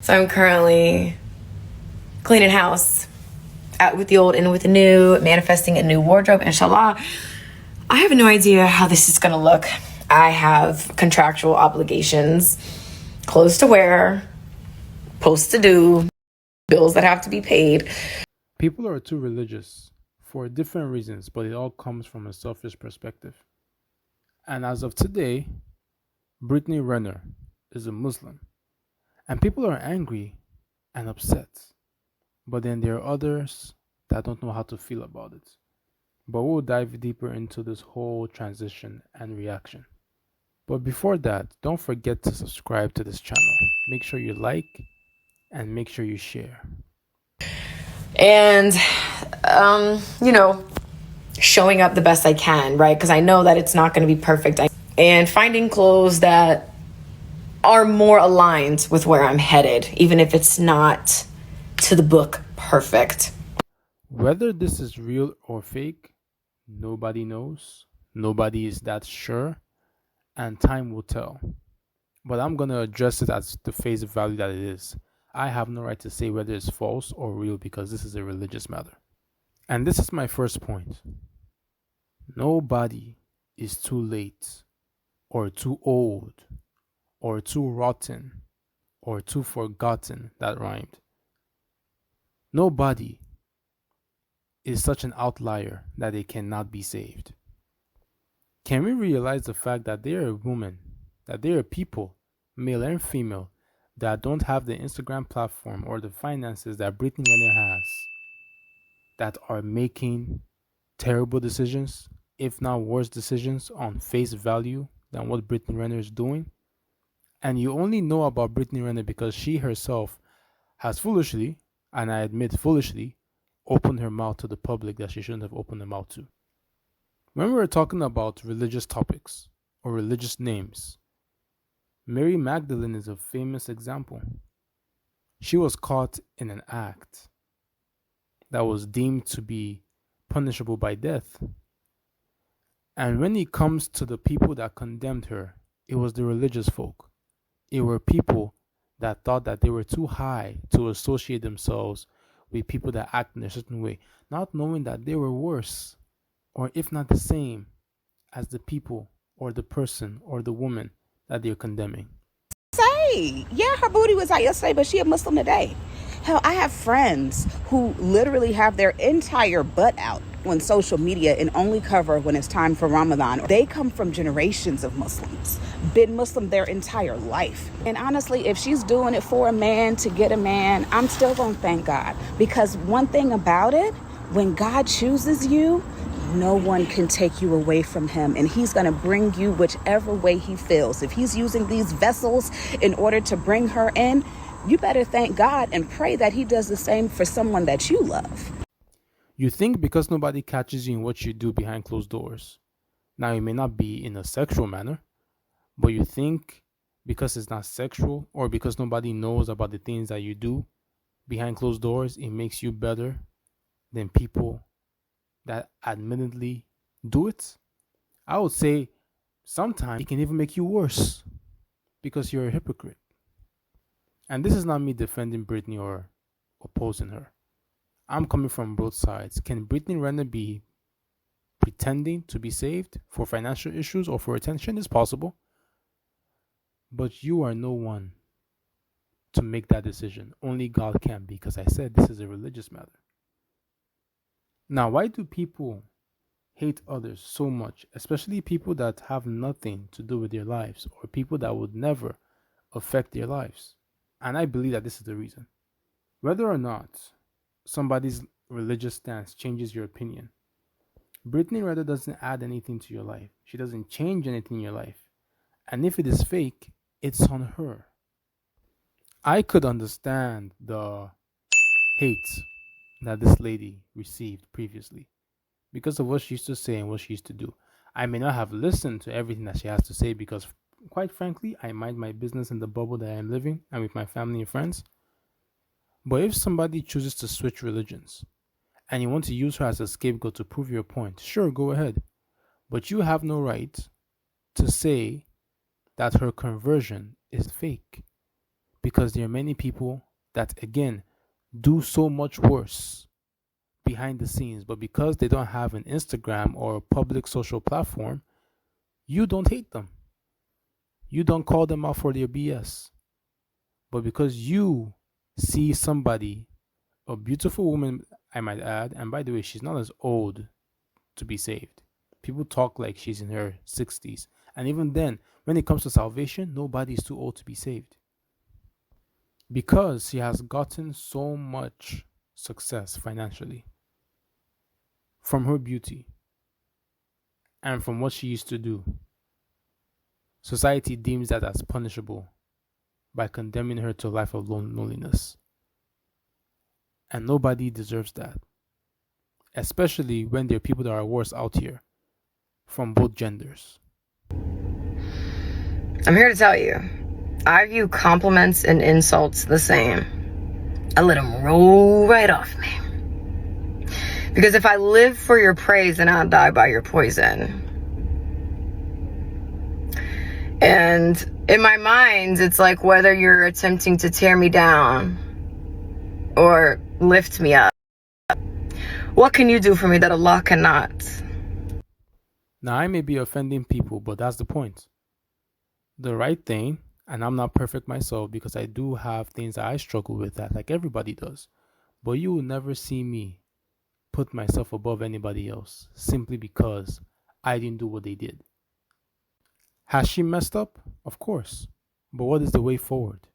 So I'm currently cleaning house, out with the old and with the new, manifesting a new wardrobe, inshallah. I have no idea how this is gonna look. I have contractual obligations, clothes to wear, posts to do, bills that have to be paid. People are too religious for different reasons, but it all comes from a selfish perspective. And as of today, Brittany Renner is a Muslim. And people are angry and upset. But then there are others that don't know how to feel about it. But we'll dive deeper into this whole transition and reaction. But before that, don't forget to subscribe to this channel. Make sure you like and make sure you share. And, you know, showing up the best I can, right? Because I know that it's not going to be perfect. And finding clothes that are more aligned with where I'm headed, even if it's not to the book perfect. Whether this is real or fake, nobody knows. Nobody is that sure, and time will tell. But I'm going to address it as the face value that it is. I have no right to say whether it's false or real because this is a religious matter. And this is my first point. Nobody is too late, or too old, or too rotten, or too forgotten. That rhymed. Nobody is such an outlier that they cannot be saved. Can we realize the fact that there are women, that there are people, male and female, that don't have the Instagram platform or the finances that Brittany Renner has, that are making terrible decisions, if not worse decisions, on face value than what Brittany Renner is doing? And you only know about Brittany Renner because she herself has foolishly, and I admit foolishly, opened her mouth to the public that she shouldn't have opened her mouth to. When we're talking about religious topics or religious names, Mary Magdalene is a famous example. She was caught in an act that was deemed to be punishable by death. And when it comes to the people that condemned her, it was the religious folk. It were people that thought that they were too high to associate themselves with people that act in a certain way, not knowing that they were worse, or if not the same, as the people or the person or the woman that they're condemning. Yeah, her booty was out yesterday, but she a Muslim today. Hell, I have friends who literally have their entire butt out on social media and only cover when it's time for Ramadan. They come from generations of Muslims, been Muslim their entire life. And honestly, if she's doing it for a man to get a man, I'm still gonna thank God. Because one thing about it, when God chooses you, no one can take you away from him, and he's going to bring you whichever way he feels. If he's using these vessels in order to bring her in, you better thank God and pray that he does the same for someone that you love. You think because nobody catches you in what you do behind closed doors, now it may not be in a sexual manner, but you think because it's not sexual or because nobody knows about the things that you do behind closed doors, it makes you better than people that admittedly do it? I would say sometimes it can even make you worse because you're a hypocrite. And this is not me defending Brittany or opposing her. I'm coming from both sides. Can Brittany Renner be pretending to be saved for financial issues or for attention? It's possible. But you are no one to make that decision. Only God can, because I said this is a religious matter. Now, why do people hate others so much, especially people that have nothing to do with their lives or people that would never affect their lives? And I believe that this is the reason. Whether or not somebody's religious stance changes your opinion, Brittany Renner doesn't add anything to your life. She doesn't change anything in your life. And if it is fake, it's on her. I could understand the hate that this lady received previously because of what she used to say and what she used to do. I may not have listened to everything that she has to say because, quite frankly, I mind my business in the bubble that I am living and with my family and friends. But if somebody chooses to switch religions and you want to use her as a scapegoat to prove your point, sure, go ahead. But you have no right to say that her conversion is fake. because there are many people that, again, do so much worse behind the scenes, but because they don't have an Instagram or a public social platform, you don't hate them. You don't call them out for their BS. But because you see somebody, a beautiful woman, I might add, and by the way, she's not as old to be saved. People talk like she's in her 60s. And even then, when it comes to salvation, nobody's too old to be saved. Because she has gotten so much success financially from her beauty and from what she used to do, society deems that as punishable by condemning her to a life of loneliness. And nobody deserves that, especially when there are people that are worse out here from both genders. I'm here to tell you, I view compliments and insults the same. I let them roll right off me. Because if I live for your praise, then I'll die by your poison. And in my mind, it's like whether you're attempting to tear me down or lift me up. What can you do for me that Allah cannot? Now, I may be offending people, but that's the point. The right thing, and I'm not perfect myself because I do have things that I struggle with, that like everybody does, but you will never see me put myself above anybody else simply because I didn't do what they did. Has she messed up? Of course. But what is the way forward?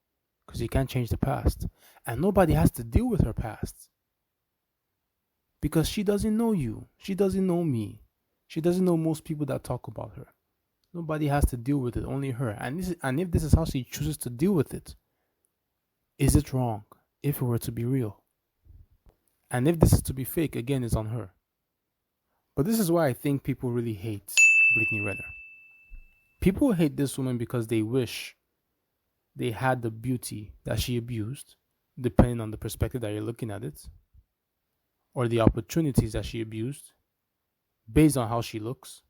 Because you can't change the past. And nobody has to deal with her past. Because she doesn't know you. She doesn't know me. She doesn't know most people that talk about her. Nobody has to deal with it, only her. And if this is how she chooses to deal with it, is it wrong if it were to be real? And if this is to be fake, again, it's on her. But this is why I think people really hate Brittany Renner. People hate this woman because they wish they had the beauty that she abused, depending on the perspective that you're looking at it, or the opportunities that she abused, based on how she looks.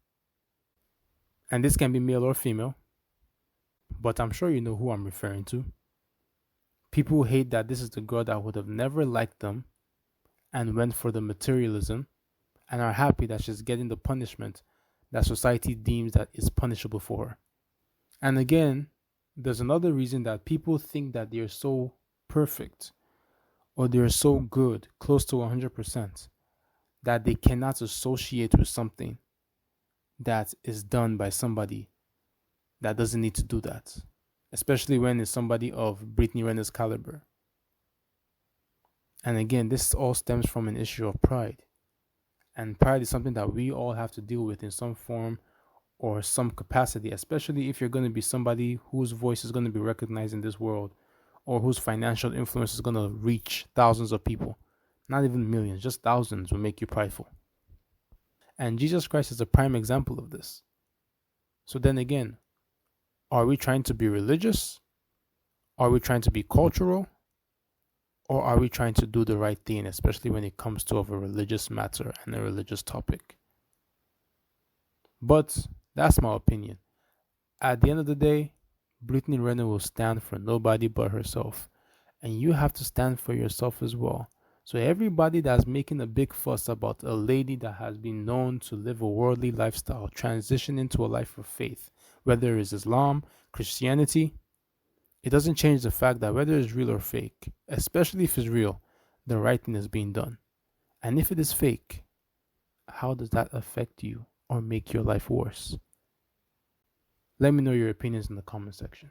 And this can be male or female, but I'm sure you know who I'm referring to. People hate that this is the girl that would have never liked them and went for the materialism, and are happy that she's getting the punishment that society deems that is punishable for her. And again, there's another reason that people think that they're so perfect or they're so good, close to 100%, that they cannot associate with something that is done by somebody that doesn't need to do that, especially when it's somebody of Brittany Renner's caliber. And again, this all stems from an issue of pride. And pride is something that we all have to deal with in some form or some capacity, especially if you're going to be somebody whose voice is going to be recognized in this world, or whose financial influence is going to reach thousands of people. Not even millions, just thousands will make you prideful. And Jesus Christ is a prime example of this. So then again, are we trying to be religious? Are we trying to be cultural? Or are we trying to do the right thing, especially when it comes to a religious matter and a religious topic? But that's my opinion. At the end of the day, Brittany Renner will stand for nobody but herself. And you have to stand for yourself as well. So everybody that's making a big fuss about a lady that has been known to live a worldly lifestyle, transition into a life of faith, whether it's Islam, Christianity, it doesn't change the fact that whether it's real or fake, especially if it's real, the right thing is being done. And if it is fake, how does that affect you or make your life worse? Let me know your opinions in the comment section.